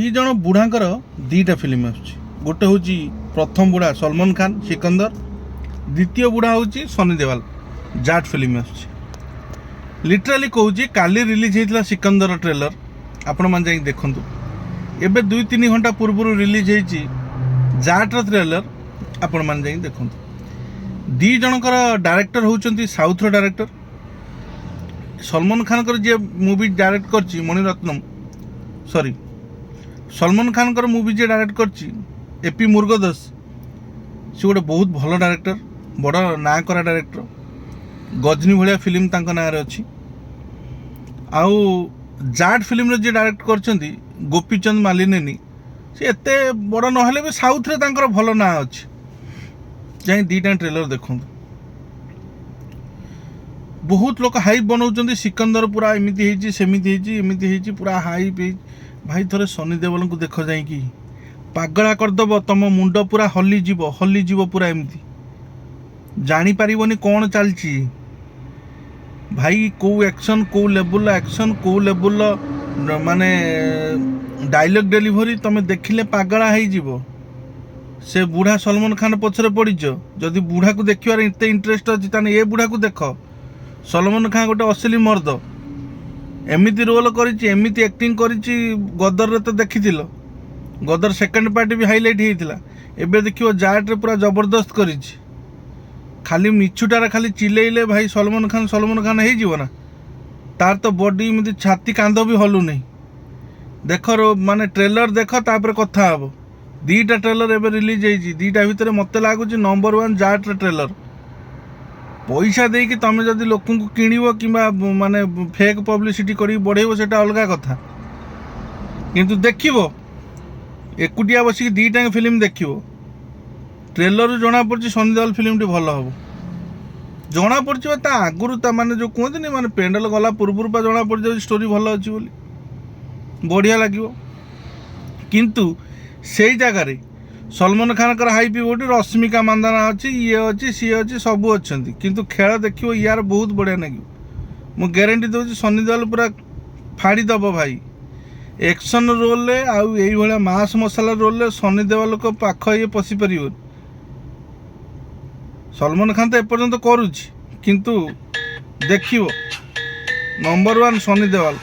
दी जन बुढ़ाकर दीटा फिल्म आसुची गोटे हूँ प्रथम बुढ़ा सलमान खान सिकंदर द्वितीय बुढ़ा हूँ सनी देवाल जाट फिल्म आसुची लिटराली कहूँ काली रिलीज होता सिकंदर ट्रेलर आपण मैंने जाइए देखूँ एवं 2-3 घंटा पूर्व रिलीज होती जाट्र ट्रेलर आपण मैंने जाइए देखूँ दी जनकर डायरेक्टर होती साउथ डायरेक्टर सलमान खान जी मूवी डायरेक्ट कर मणिरत्नम सॉरी सलमान खान मूवी जी डायरेक्ट कर एपी मुर्गदास सी गोटे बहुत भल डायरेक्टर बड़ ना करा डायरेक्टर गजनी भाया फिल्म तांको ना अच्छी आउ जाट फिल्म जी डायरेक्ट कर गोपीचंद मालिनी सी एत बड़ ना भी साउथ रे तांकर भल ना अच्छी जाए दीटा ट्रेलर देखूँ बहुत लोग हाइप बनाऊँ सिकंदर पूरा एमती सेमती पूरा हाइप भाई थोड़े सनी देओल को देख जाइए पागला करदेव तुम मुंड पूरा हलीज पूरा एमती जापर कौन चलती भाई कौ एक्शन कौ लेवल एक्शन कौ लेवल माने डायलॉग डेलीवरी तुम देखिले पागला हो से बुढ़ा सलमान खान पछरे पड़च जदि बुढ़ा को देखार एत इंटरेस्ट अच्छी ताने ये बुढ़ा को देख सलमान खान गोटे असली मर्द एमती रोल करमती एक्टिंग कर गदर रे तो देखी गदर सेकंड पार्ट भी हाईलाइट होता एबे देखियो जाट रे पूरा जबरदस्त कर खाली मिछुटार खाली चिल्लेले भाई सलमान खान हो ना तार तो बॉडी एमती छाती कांध भी हलू नहीं देख माने ट्रेलर देख तापर कथा हम दीटा ट्रेलर एबे रिलीज होती दीटा भितर मत लगुच नंबर 1 जाट ट्रेलर पैसा देकी तुम जदि लोक किणव कि माने फेक पब्लिसिटी कर बढ़ेब से अलग कथा किंतु देखिबो एकुटिया बसिक दीटा फिल्म देखिबो ट्रेलर जना पड़ी सनी देओल फिल्म टी भल हम जना पड़ी आगुरी माने जो कहते माने पेंडल गला पूर्व जना पड़ जाए स्टोरी भल अच्छी बोली बढ़िया लगे किंतु से जगार सलमान खान हाई पी रश्मिका मंदाना अच्छी ये अच्छी सी अच्छी सबू अच्छा किंतु खेल देखो यार बहुत बढ़िया लगे मु ग्यारंटी दूसरी सनी देओल पूरा फाड़ीदब भाई एक्शन रोल आउ ये मास मसला रोल सनी देओल को पाख ये पशि पार सलमान खान तो एपर्यंत करुच्ची किंतु देखियो नंबर 1 सनी देओल।